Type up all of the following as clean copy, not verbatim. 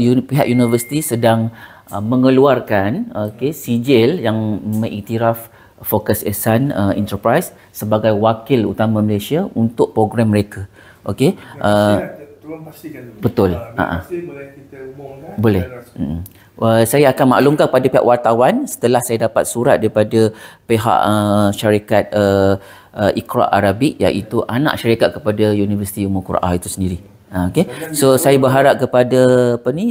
pihak universiti sedang mengeluarkan sijil yang mengiktiraf Focus Ehsan Enterprise sebagai wakil utama Malaysia untuk program mereka. Okey. Tolong pastikan dulu. Betul. Pasti boleh kita umumkan. Boleh. Saya akan maklumkan pada pihak wartawan setelah saya dapat surat daripada pihak syarikat Iqra Arabic, iaitu anak syarikat kepada Universiti Ummul Qura itu sendiri. Okey. So saya berharap kepada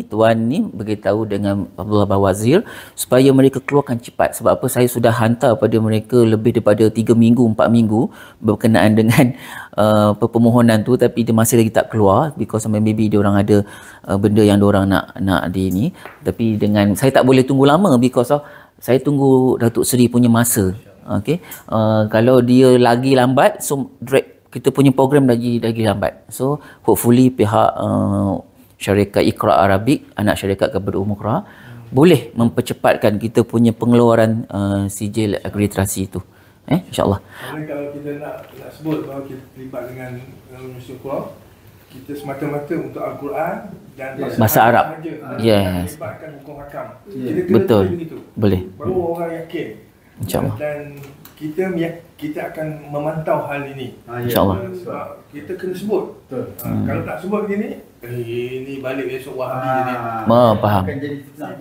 tuan ni beritahu dengan Abdullah Bawazir supaya mereka keluarkan cepat. Sebab apa, saya sudah hantar pada mereka lebih daripada 3 minggu 4 minggu berkenaan dengan permohonan tu, tapi dia masih lagi tak keluar because maybe dia orang ada benda yang dia orang nak di ni. Tapi dengan saya tak boleh tunggu lama because saya tunggu Datuk Seri punya masa. Okey. Kalau dia lagi lambat, so kita punya program lagi lambat. So hopefully pihak syarikat Iqra Arabic, anak syarikat kepada Ummul Qura, boleh mempercepatkan kita punya pengeluaran sijil akreditasi itu. InsyaAllah. Kalau kita nak sebut bahawa kita terlibat dengan Universiti Qura, kita semata-mata untuk Al-Quran dan bahasa Arab. Yes. Melibatkan hukum hakam. Betul. Boleh. Baru orang yakin. InsyaAllah. Dan kita akan memantau hal ini. InsyaAllah. Sebab kita kena sebut. Kalau tak sebut begini, ini balik esok Wahabi jadi. Faham. Akan jadi fitnah.